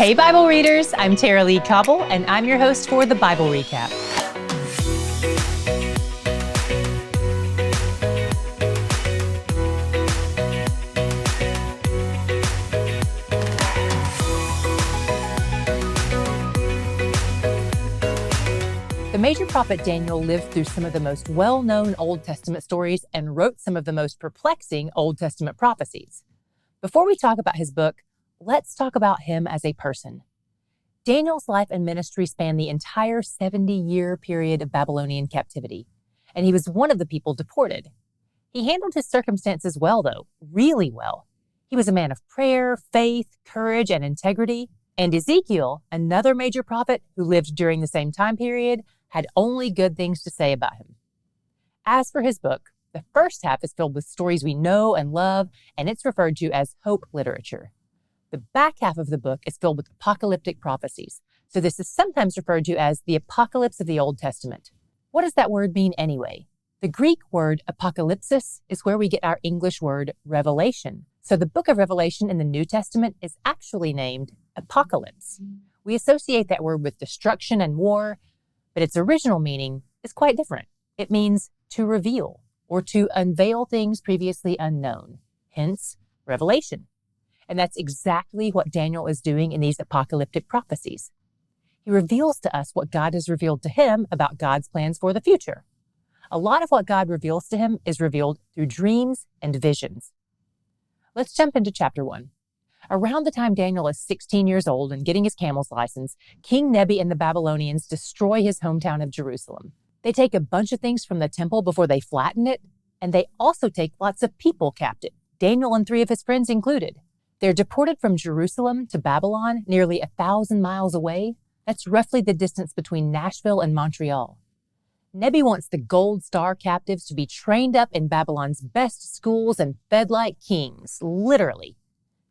Hey Bible readers, I'm Tara Lee Cobble, and I'm your host for the Bible Recap. The major prophet Daniel lived through some of the most well-known Old Testament stories and wrote some of the most perplexing Old Testament prophecies. Before we talk about his book, let's talk about him as a person. Daniel's life and ministry span the entire 70-year period of Babylonian captivity, and he was one of the people deported. He handled his circumstances well, though, really well. He was a man of prayer, faith, courage, and integrity. And Ezekiel, another major prophet who lived during the same time period, had only good things to say about him. As for his book, the first half is filled with stories we know and love, and it's referred to as hope literature. The back half of the book is filled with apocalyptic prophecies, so this is sometimes referred to as the apocalypse of the Old Testament. What does that word mean anyway? The Greek word apocalypsis is where we get our English word revelation. So the book of Revelation in the New Testament is actually named Apocalypse. We associate that word with destruction and war, but its original meaning is quite different. It means to reveal or to unveil things previously unknown, hence revelation. And that's exactly what Daniel is doing in these apocalyptic prophecies. He reveals to us what God has revealed to him about God's plans for the future. A lot of what God reveals to him is revealed through dreams and visions. Let's jump into chapter 1. Around the time Daniel is 16 years old and getting his camel's license, King Nebi and the Babylonians destroy his hometown of Jerusalem. They take a bunch of things from the temple before they flatten it, and they also take lots of people captive, Daniel and 3 of his friends included. They're deported from Jerusalem to Babylon, nearly 1,000 miles away. That's roughly the distance between Nashville and Montreal. Nebi wants the Gold Star captives to be trained up in Babylon's best schools and fed like kings, literally.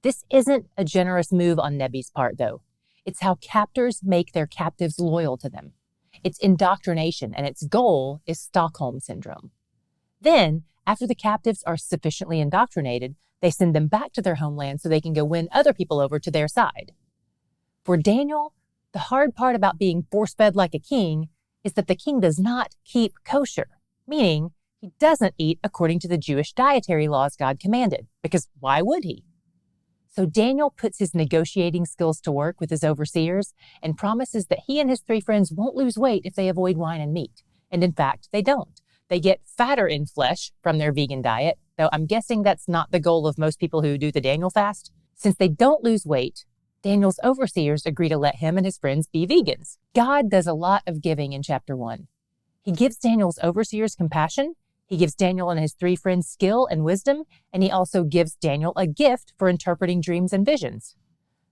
This isn't a generous move on Nebi's part, though. It's how captors make their captives loyal to them. It's indoctrination, and its goal is Stockholm Syndrome. Then, after the captives are sufficiently indoctrinated, they send them back to their homeland so they can go win other people over to their side. For Daniel, the hard part about being force-fed like a king is that the king does not keep kosher, meaning he doesn't eat according to the Jewish dietary laws God commanded, because why would he? So Daniel puts his negotiating skills to work with his overseers and promises that he and his 3 friends won't lose weight if they avoid wine and meat. And in fact, they don't. They get fatter in flesh from their vegan diet, though I'm guessing that's not the goal of most people who do the Daniel fast. Since they don't lose weight, Daniel's overseers agree to let him and his friends be vegans. God does a lot of giving in chapter 1. He gives Daniel's overseers compassion, he gives Daniel and his 3 friends skill and wisdom, and he also gives Daniel a gift for interpreting dreams and visions.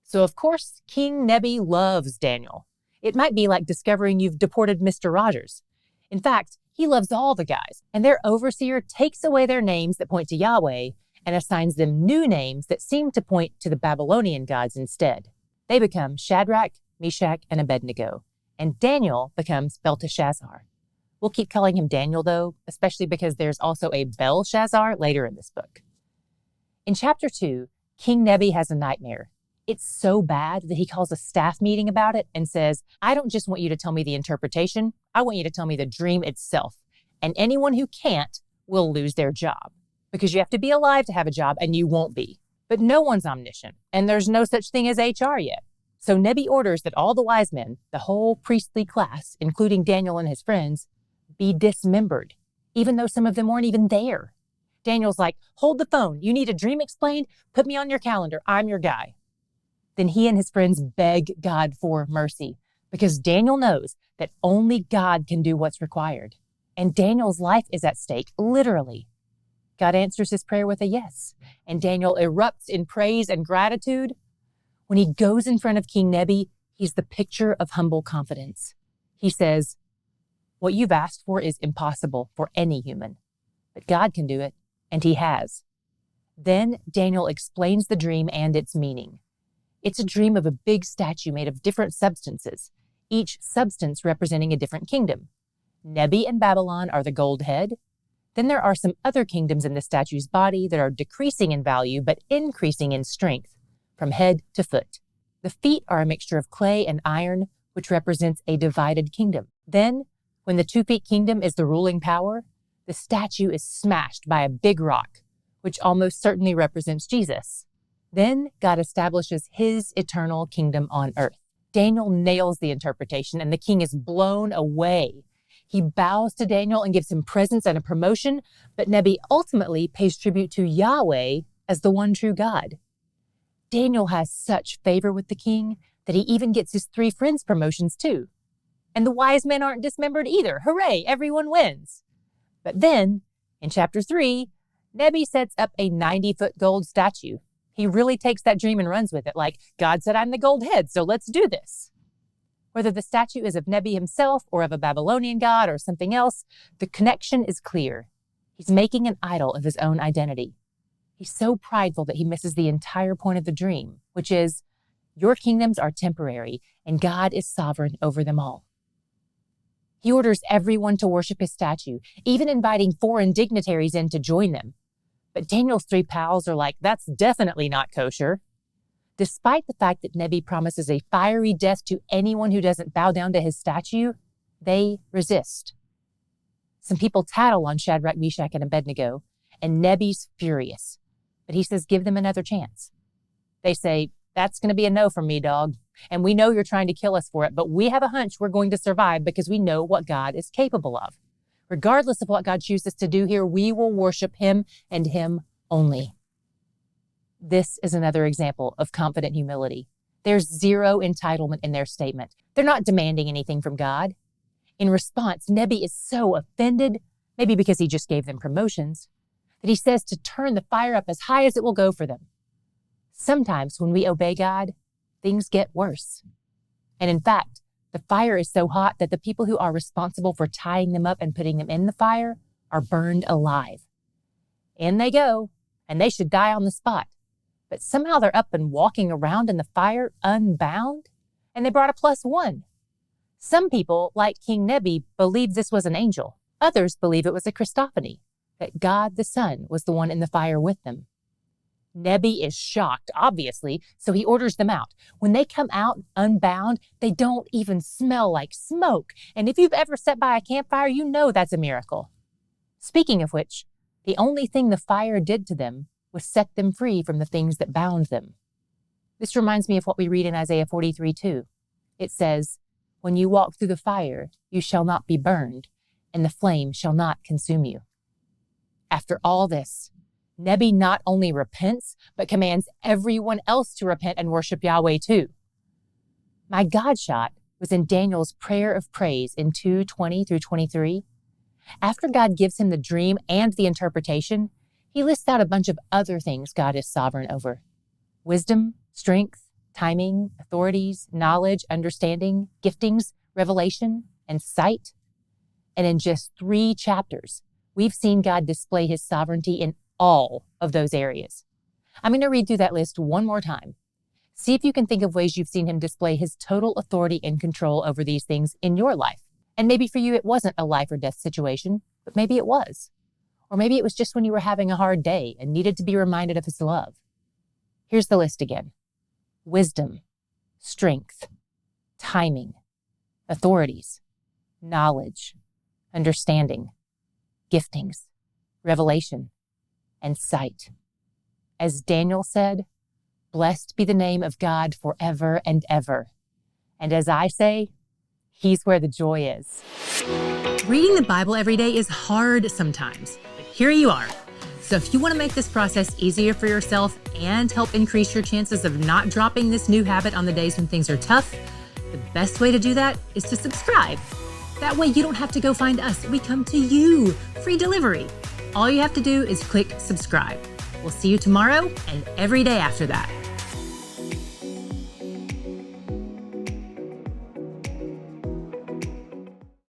So of course, King Nebi loves Daniel. It might be like discovering you've deported Mr. Rogers. In fact, he loves all the guys, and their overseer takes away their names that point to Yahweh and assigns them new names that seem to point to the Babylonian gods instead. They become Shadrach, Meshach, and Abednego, and Daniel becomes Belteshazzar. We'll keep calling him Daniel, though, especially because there's also a Belshazzar later in this book. In chapter 2, King Nebi has a nightmare. It's so bad that he calls a staff meeting about it and says, I don't just want you to tell me the interpretation, I want you to tell me the dream itself. And anyone who can't will lose their job. Because you have to be alive to have a job, and you won't be. But no one's omniscient, and there's no such thing as HR yet. So Nebi orders that all the wise men, the whole priestly class, including Daniel and his friends, be dismembered, even though some of them weren't even there. Daniel's like, hold the phone. You need a dream explained? Put me on your calendar. I'm your guy. Then he and his friends beg God for mercy because Daniel knows that only God can do what's required. And Daniel's life is at stake, literally. God answers his prayer with a yes, and Daniel erupts in praise and gratitude. When he goes in front of King Nebi, he's the picture of humble confidence. He says, what you've asked for is impossible for any human, but God can do it, and he has. Then Daniel explains the dream and its meaning. It's a dream of a big statue made of different substances, each substance representing a different kingdom. Nebi and Babylon are the gold head. Then there are some other kingdoms in the statue's body that are decreasing in value but increasing in strength, from head to foot. The feet are a mixture of clay and iron, which represents a divided kingdom. Then, when the 2-feet kingdom is the ruling power, the statue is smashed by a big rock, which almost certainly represents Jesus. Then God establishes his eternal kingdom on earth. Daniel nails the interpretation, and the king is blown away. He bows to Daniel and gives him presents and a promotion, but Nebi ultimately pays tribute to Yahweh as the one true God. Daniel has such favor with the king that he even gets his 3 friends promotions too. And the wise men aren't dismembered either. Hooray, everyone wins. But then, in chapter 3, Nebi sets up a 90-foot gold statue. He really takes that dream and runs with it, like, God said I'm the gold head, so let's do this. Whether the statue is of Nebi himself or of a Babylonian god or something else, the connection is clear. He's making an idol of his own identity. He's so prideful that he misses the entire point of the dream, which is, your kingdoms are temporary and God is sovereign over them all. He orders everyone to worship his statue, even inviting foreign dignitaries in to join them. But Daniel's 3 pals are like, that's definitely not kosher. Despite the fact that Nebi promises a fiery death to anyone who doesn't bow down to his statue, they resist. Some people tattle on Shadrach, Meshach, and Abednego, and Nebi's furious. But he says, give them another chance. They say, that's going to be a no from me, dog. And we know you're trying to kill us for it, but we have a hunch we're going to survive because we know what God is capable of. Regardless of what God chooses to do here, we will worship him and him only. This is another example of confident humility. There's zero entitlement in their statement. They're not demanding anything from God. In response, Nebi is so offended, maybe because he just gave them promotions, that he says to turn the fire up as high as it will go for them. Sometimes when we obey God, things get worse. And in fact, the fire is so hot that the people who are responsible for tying them up and putting them in the fire are burned alive. In they go, and they should die on the spot. But somehow they're up and walking around in the fire unbound, and they brought a +1. Some people, like King Nebi, believe this was an angel. Others believe it was a Christophany, that God the Son was the one in the fire with them. Nebi is shocked, obviously, so he orders them out. When they come out unbound, they don't even smell like smoke. And if you've ever sat by a campfire, you know that's a miracle. Speaking of which, the only thing the fire did to them was set them free from the things that bound them. This reminds me of what we read in Isaiah 43:2. It says, when you walk through the fire, you shall not be burned, and the flame shall not consume you. After all this, Nebi not only repents, but commands everyone else to repent and worship Yahweh too. My God shot was in Daniel's prayer of praise in 2:20-23. After God gives him the dream and the interpretation, he lists out a bunch of other things God is sovereign over. Wisdom, strength, timing, authorities, knowledge, understanding, giftings, revelation, and sight. And in just 3 chapters, we've seen God display his sovereignty in all of those areas. I'm going to read through that list one more time. See if you can think of ways you've seen him display his total authority and control over these things in your life. And maybe for you, it wasn't a life or death situation, but maybe it was. Or maybe it was just when you were having a hard day and needed to be reminded of his love. Here's the list again. Wisdom, strength, timing, authorities, knowledge, understanding, giftings, revelation, and sight. As Daniel said, blessed be the name of God forever and ever. And as I say, he's where the joy is. Reading the Bible every day is hard sometimes, but here you are. So if you want to make this process easier for yourself and help increase your chances of not dropping this new habit on the days when things are tough, the best way to do that is to subscribe. That way you don't have to go find us. We come to you, free delivery. All you have to do is click subscribe. We'll see you tomorrow and every day after that.